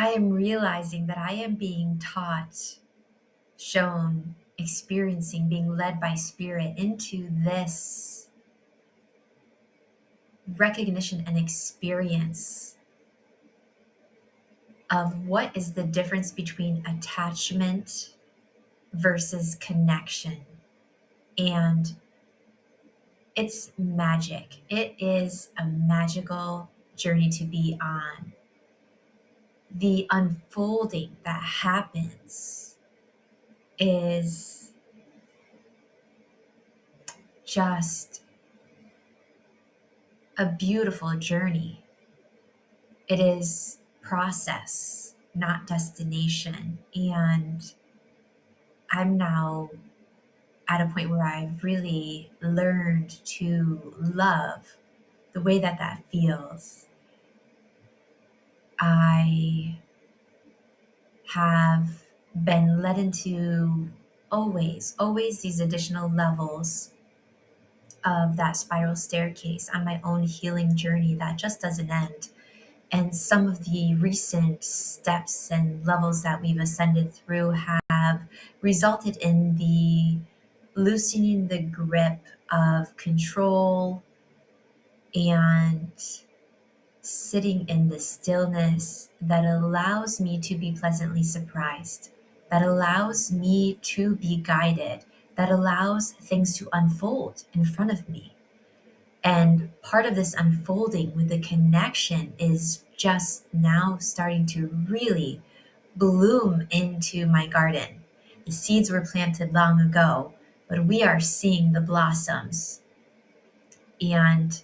I am realizing that I am being taught, shown, experiencing, being led by spirit into this recognition and experience of what is the difference between attachment versus connection. And it's magic. It is a magical journey to be on. The unfolding that happens is just a beautiful journey. It is process, not destination. And I'm now at a point where I've really learned to love the way that that feels. I have been led into always these additional levels of that spiral staircase on my own healing journey that just doesn't end. And some of the recent steps and levels that we've ascended through have resulted in the loosening the grip of control and sitting in the stillness that allows me to be pleasantly surprised, that allows me to be guided, that allows things to unfold in front of me. And part of this unfolding with the connection is just now starting to really bloom into my garden. The seeds were planted long ago, but we are seeing the blossoms. And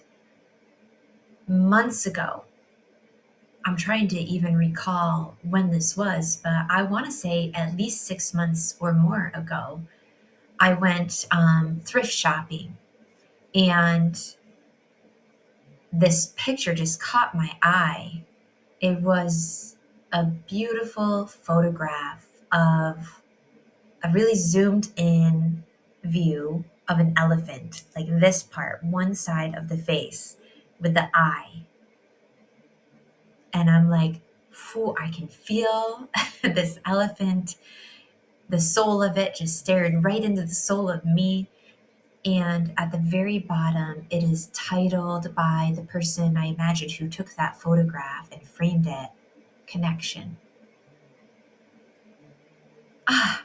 months ago, I'm trying to even recall when this was, but I want to say at least 6 months or more ago, I went thrift shopping, and this picture just caught my eye. It was a beautiful photograph of a really zoomed in view of an elephant, like this part, one side of the face with the eye. And I'm like, "Phew, I can feel this elephant, the soul of it just stared right into the soul of me." And at the very bottom, it is titled by the person I imagined who took that photograph and framed it, Connection. Ah,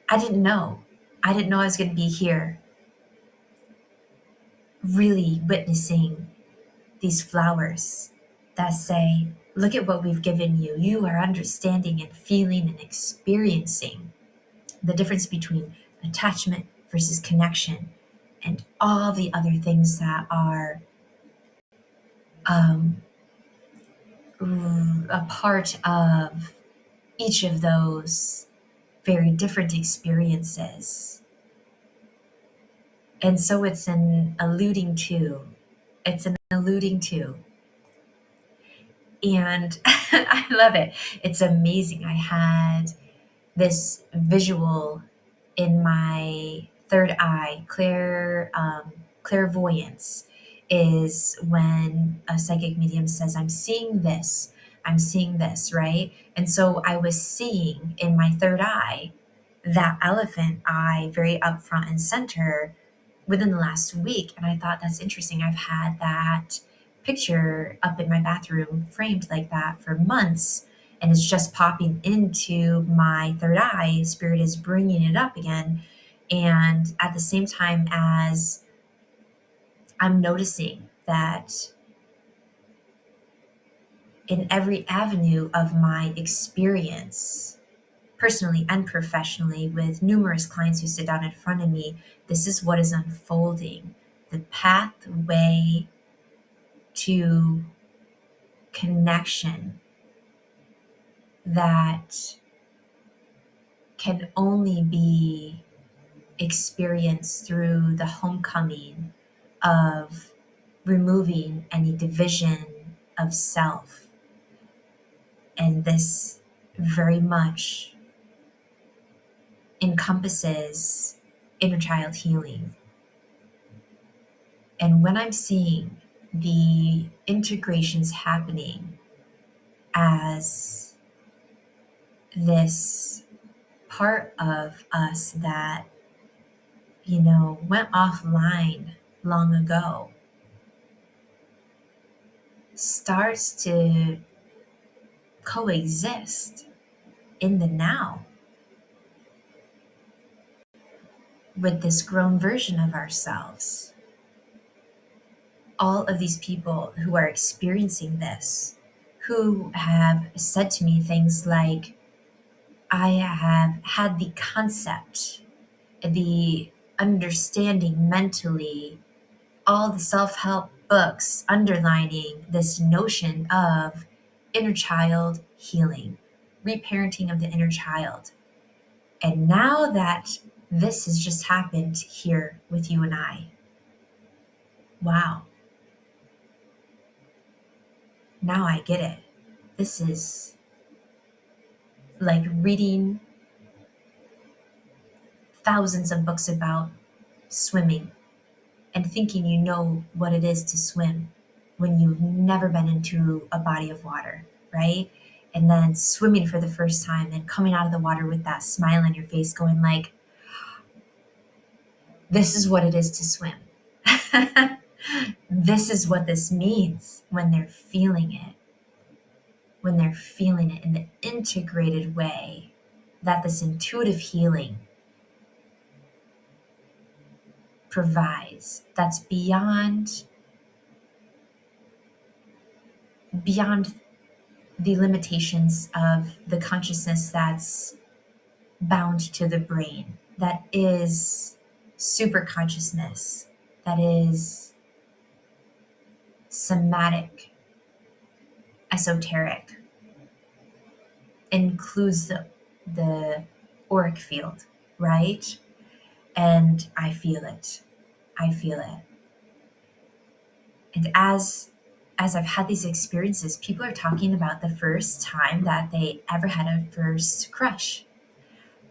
I didn't know. I didn't know I was going to be here, really witnessing these flowers that say, look at what we've given you. You are understanding and feeling and experiencing the difference between attachment versus connection and all the other things that are um, a part of each of those very different experiences. And so it's an alluding to, and I love it. It's amazing. I had this visual in my third eye. Clairvoyance is when a psychic medium says, I'm seeing this, right? And so I was seeing in my third eye that elephant eye very up front and center within the last week. And I thought, that's interesting. I've had that picture up in my bathroom framed like that for months, and it's just popping into my third eye. Spirit is bringing it up again. And at the same time as I'm noticing that in every avenue of my experience, personally and professionally, with numerous clients who sit down in front of me, this is what is unfolding. The pathway to connection that can only be experienced through the homecoming of removing any division of self. And this very much encompasses inner child healing. And when I'm seeing the integrations happening as this part of us that, went offline long ago starts to coexist in the now with this grown version of ourselves. All of these people who are experiencing this, who have said to me things like, I have had the concept, the understanding mentally, all the self help books underlining this notion of inner child healing, reparenting of the inner child. And now that this has just happened here with you and I, wow, now I get it. This is like reading thousands of books about swimming and thinking you know what it is to swim when you've never been into a body of water, right? And then swimming for the first time and coming out of the water with that smile on your face going like, this is what it is to swim. This is what this means when they're feeling it. When they're feeling it in the integrated way that this intuitive healing provides, that's beyond the limitations of the consciousness that's bound to the brain, that is super consciousness, that is somatic, esoteric, includes the auric field, right? And I feel it. I feel it. And as I've had these experiences, people are talking about the first time that they ever had a first crush.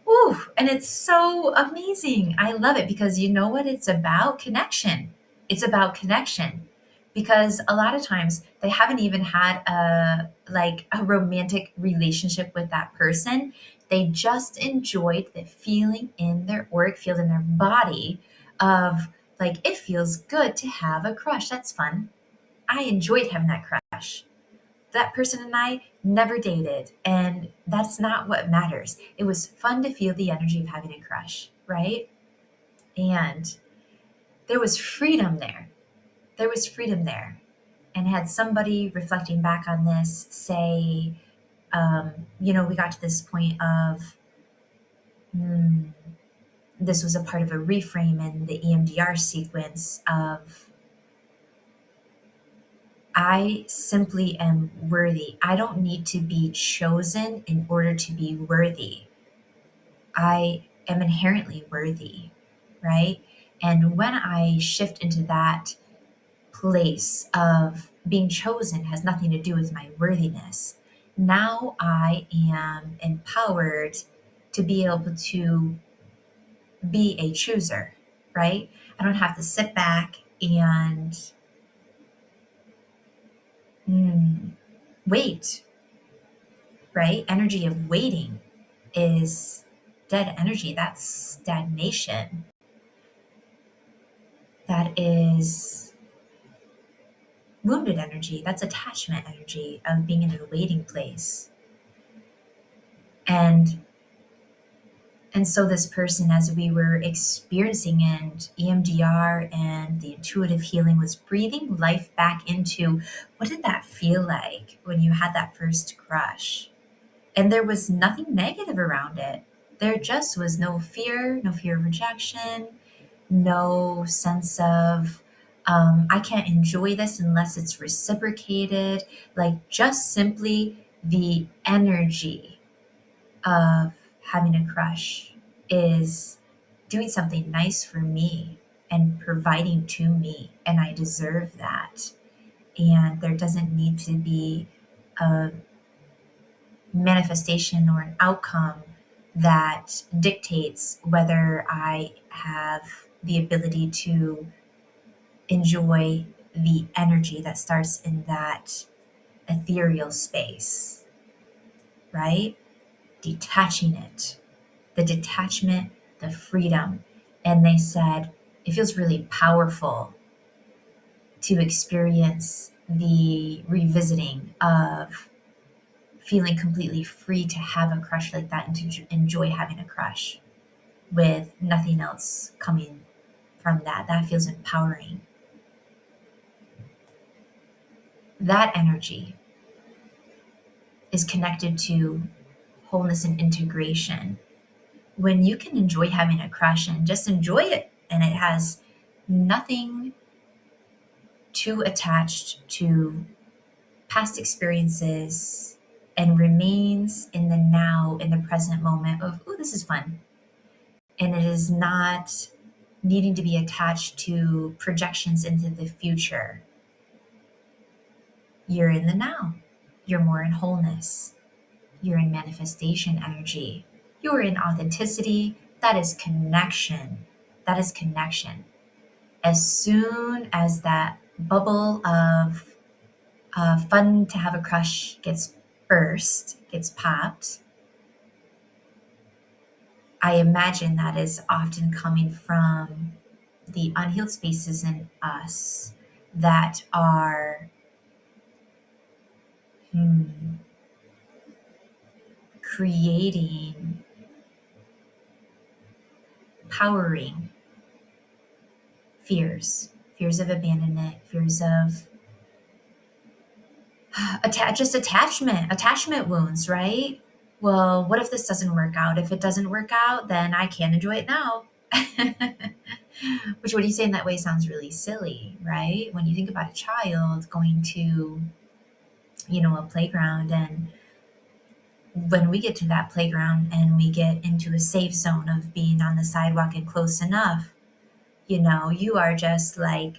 Ooh, and it's so amazing. I love it because you know what it's about? Connection. It's about connection. Because a lot of times they haven't even had a romantic relationship with that person. They just enjoyed the feeling in their auric field in their body of like it feels good to have a crush. That's fun. I enjoyed having that crush. That person and I never dated, and that's not what matters. It was fun to feel the energy of having a crush, right? And there was freedom there. There was freedom there. And had somebody reflecting back on this say, we got to this point of this was a part of a reframe in the EMDR sequence of I simply am worthy. I don't need to be chosen in order to be worthy. I am inherently worthy, right? And when I shift into that place of being chosen has nothing to do with my worthiness, now I am empowered to be able to be a chooser, right? I don't have to sit back and wait, right? Energy of waiting is dead energy. That's stagnation. That is wounded energy. That's attachment energy of being in a waiting place. And so this person, as we were experiencing and EMDR and the intuitive healing was breathing life back into what did that feel like when you had that first crush? And there was nothing negative around it. There just was no fear of rejection, no sense of, I can't enjoy this unless it's reciprocated. Like just simply the energy of having a crush is doing something nice for me and providing to me, and I deserve that. And there doesn't need to be a manifestation or an outcome that dictates whether I have the ability to enjoy the energy that starts in that ethereal space, right? Detaching it, the detachment, the freedom. And they said it feels really powerful to experience the revisiting of feeling completely free to have a crush like that and to enjoy having a crush with nothing else coming from that. That feels empowering. That energy is connected to wholeness and integration. When you can enjoy having a crush and just enjoy it, and it has nothing too attached to past experiences and remains in the now, in the present moment of, oh, this is fun. And it is not needing to be attached to projections into the future. You're in the now. You're more in wholeness. You're in manifestation energy. You're in authenticity. That is connection. That is connection. As soon as that bubble of fun to have a crush gets burst, gets popped, I imagine that is often coming from the unhealed spaces in us that are creating, powering fears of abandonment, fears of attachment wounds, right? Well, what if this doesn't work out? If it doesn't work out, then I can't enjoy it now. Which, what you say in that way sounds really silly, right? When you think about a child going to, a playground, and when we get to that playground and we get into a safe zone of being on the sidewalk and close enough, you are just like,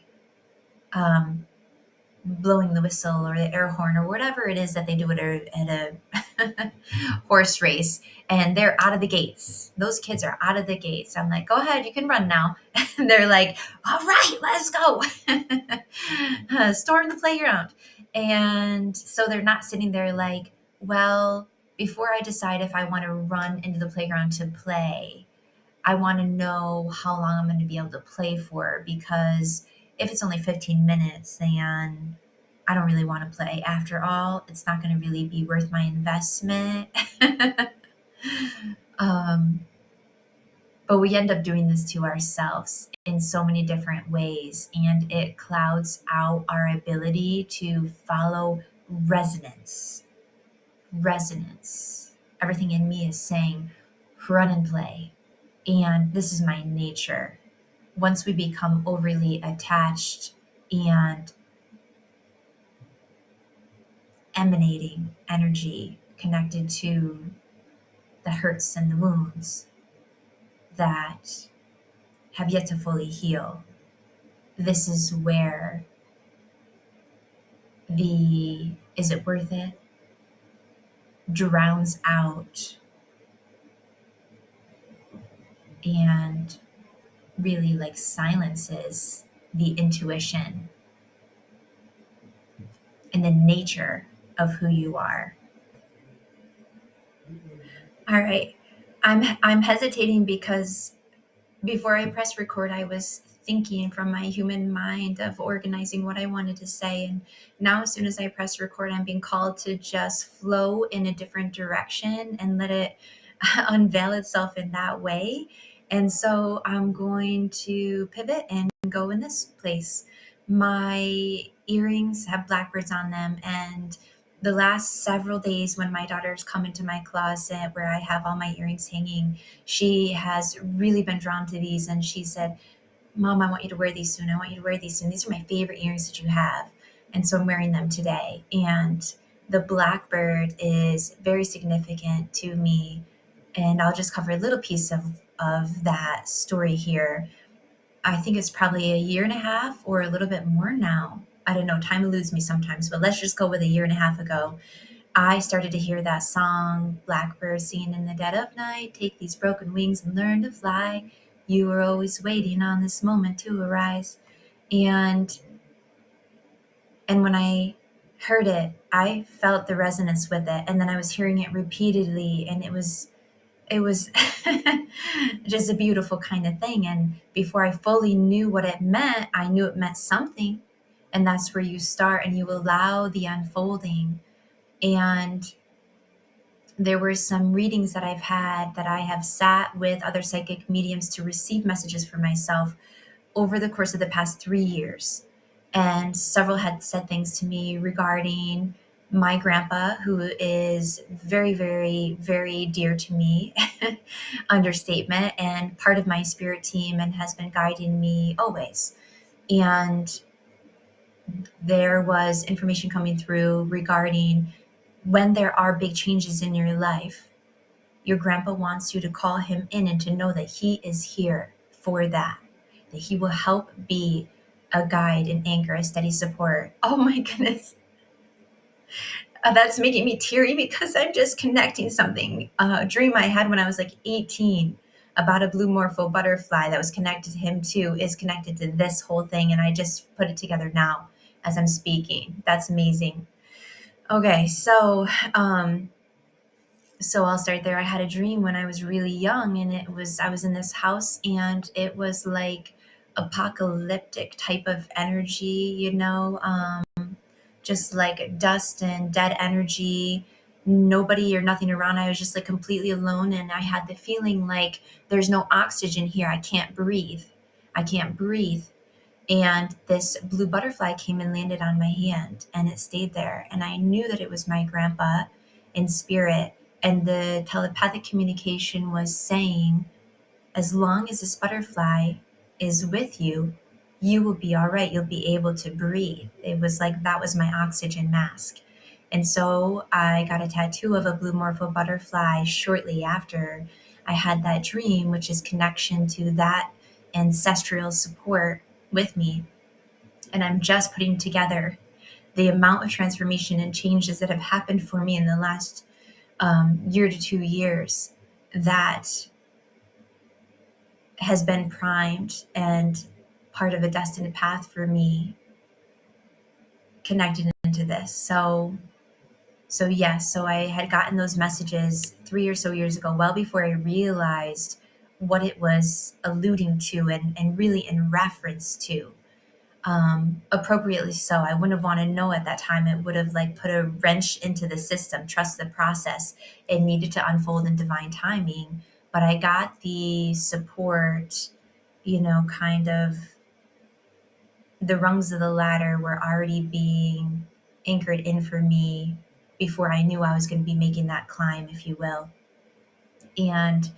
blowing the whistle or the air horn or whatever it is that they do at a horse race, and they're out of the gates. Those kids are out of the gates. I'm like, go ahead, you can run now. And they're like, all right, let's go. Storm the playground. And so they're not sitting there like, well, before I decide if I want to run into the playground to play, I want to know how long I'm going to be able to play for, because if it's only 15 minutes, then I don't really want to play. After all, it's not going to really be worth my investment. um, but we end up doing this to ourselves in so many different ways, and it clouds out our ability to follow resonance. Resonance. Everything in me is saying, run and play. And this is my nature. Once we become overly attached and emanating energy connected to the hurts and the wounds that have yet to fully heal, this is where the is it worth it drowns out and really like silences the intuition and the nature of who you are. All right. I'm hesitating because before I press record, I was thinking from my human mind of organizing what I wanted to say. And now, as soon as I press record, I'm being called to just flow in a different direction and let it unveil itself in that way. And so I'm going to pivot and go in this place. My earrings have blackbirds on them, and the last several days when my daughter's come into my closet where I have all my earrings hanging, she has really been drawn to these, and she said, Mom, I want you to wear these soon. I want you to wear these soon. These are my favorite earrings that you have. And so I'm wearing them today. And the blackbird is very significant to me. And I'll just cover a little piece of that story here. I think it's probably a year and a half or a little bit more now. I don't know, time eludes me sometimes, but let's just go with a year and a half ago. I started to hear that song, Blackbird singing in the dead of night, take these broken wings and learn to fly. You were always waiting on this moment to arise. And when I heard it, I felt the resonance with it, and then I was hearing it repeatedly, and it was just a beautiful kind of thing. And before I fully knew what it meant, I knew it meant something. And that's where you start and you allow the unfolding. And there were some readings that I've had that I have sat with other psychic mediums to receive messages for myself over the course of the past 3 years. And several had said things to me regarding my grandpa, who is very, very, very dear to me, understatement, and part of my spirit team and has been guiding me always. And there was information coming through regarding when there are big changes in your life, your grandpa wants you to call him in and to know that he is here for that he will help be a guide, an anchor, a steady support. Oh my goodness. That's making me teary because I'm just connecting something. A dream I had when I was like 18 about a blue morpho butterfly that was connected to him too is connected to this whole thing. And I just put it together now as I'm speaking. That's amazing. Okay, so I'll start there. I had a dream when I was really young, and I was in this house, and it was like apocalyptic type of energy, just like dust and dead energy, nobody or nothing around. I was just like completely alone, and I had the feeling like there's no oxygen here. I can't breathe. I can't breathe. And this blue butterfly came and landed on my hand, and it stayed there. And I knew that it was my grandpa in spirit. And the telepathic communication was saying, as long as this butterfly is with you, you will be all right. You'll be able to breathe. It was like that was my oxygen mask. And so I got a tattoo of a blue morpho butterfly shortly after I had that dream, which is connection to that ancestral support with me. And I'm just putting together the amount of transformation and changes that have happened for me in the last year to 2 years that has been primed and part of a destined path for me connected into this. So yes, so I had gotten those messages 3 or so years ago, well before I realized what it was alluding to and really in reference to. Appropriately so. I wouldn't have wanted to know at that time. It would have like put a wrench into the system. Trust the process. It needed to unfold in divine timing. But I got the support, kind of the rungs of the ladder were already being anchored in for me before I knew I was going to be making that climb, if you will. And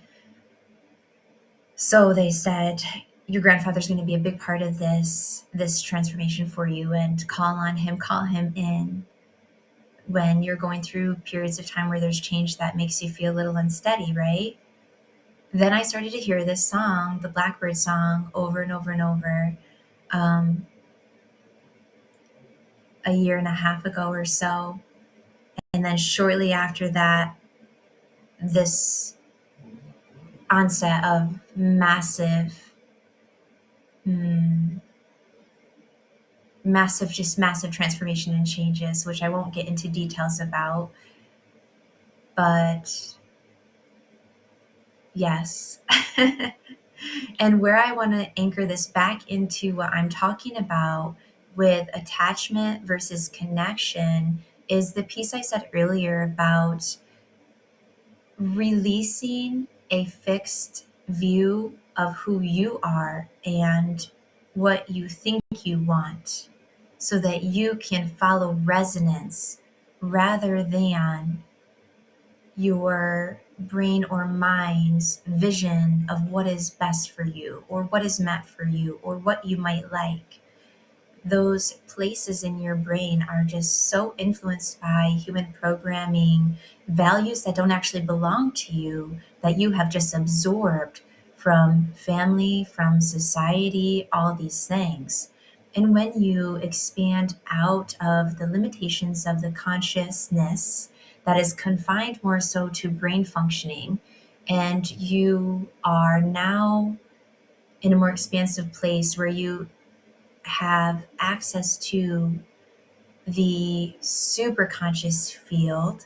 so they said, your grandfather's going to be a big part of this transformation for you, and call on him, call him in when you're going through periods of time where there's change that makes you feel a little unsteady, right? Then I started to hear this song, the Blackbird song, over and over and over, a year and a half ago or so. And then shortly after that, this onset of massive, massive transformation and changes, which I won't get into details about. But yes. And where I want to anchor this back into what I'm talking about with attachment versus connection is the piece I said earlier about releasing a fixed view of who you are and what you think you want so that you can follow resonance rather than your brain or mind's vision of what is best for you or what is meant for you or what you might like. Those places in your brain are just so influenced by human programming, values that don't actually belong to you, that you have just absorbed from family, from society, all these things. And when you expand out of the limitations of the consciousness that is confined more so to brain functioning, and you are now in a more expansive place where you have access to the superconscious field,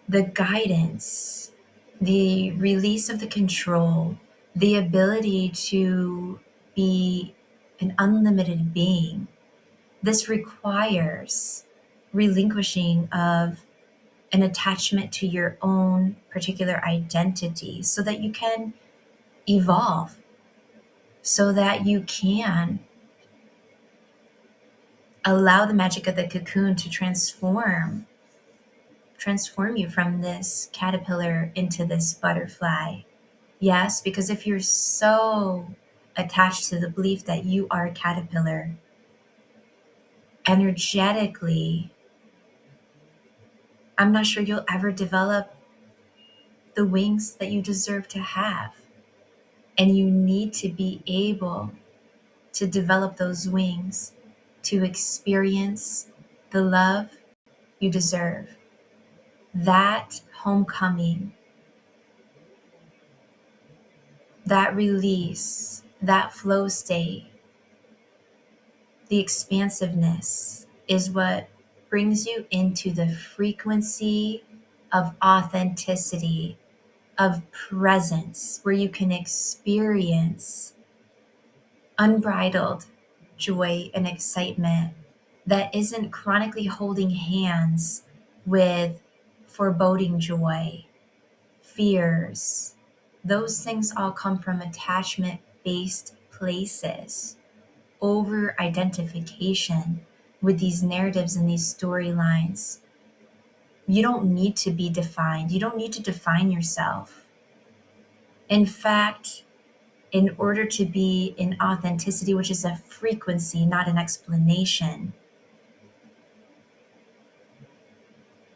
the guidance, the release of the control, the ability to be an unlimited being. This requires relinquishing of an attachment to your own particular identity so that you can evolve, so that you can allow the magic of the cocoon to transform you from this caterpillar into this butterfly. Yes, because if you're so attached to the belief that you are a caterpillar, energetically, I'm not sure you'll ever develop the wings that you deserve to have. And you need to be able to develop those wings to experience the love you deserve. That homecoming, that release, that flow state, the expansiveness is what brings you into the frequency of authenticity, of presence, where you can experience unbridled joy and excitement that isn't chronically holding hands with foreboding joy, fears. Those things all come from attachment based places, over identification with these narratives and these storylines. You don't need to be defined. You don't need to define yourself. In fact, in order to be in authenticity, which is a frequency, not an explanation,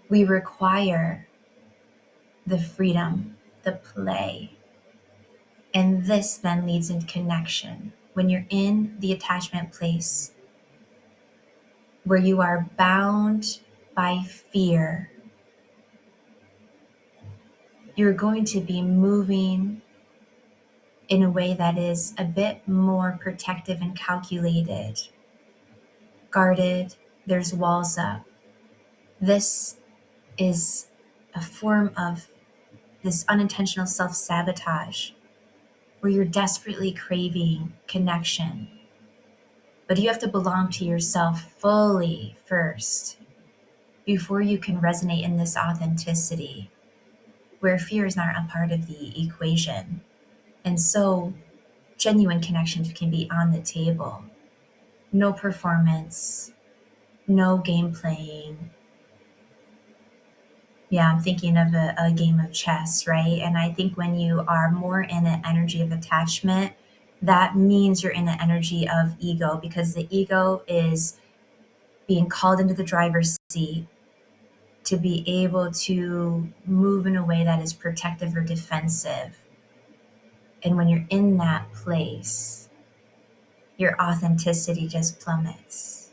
we require the freedom, the play. And this then leads into connection. When you're in the attachment place where you are bound by fear, you're going to be moving in a way that is a bit more protective and calculated, guarded. There's walls up. This is a form of this unintentional self-sabotage where you're desperately craving connection. But you have to belong to yourself fully first before you can resonate in this authenticity where fear is not a part of the equation. And so genuine connection can be on the table. No performance, no game playing. Yeah, I'm thinking of a game of chess, right? And I think when you are more in an energy of attachment, that means you're in an energy of ego, because the ego is being called into the driver's seat to be able to move in a way that is protective or defensive. And when you're in that place, your authenticity just plummets.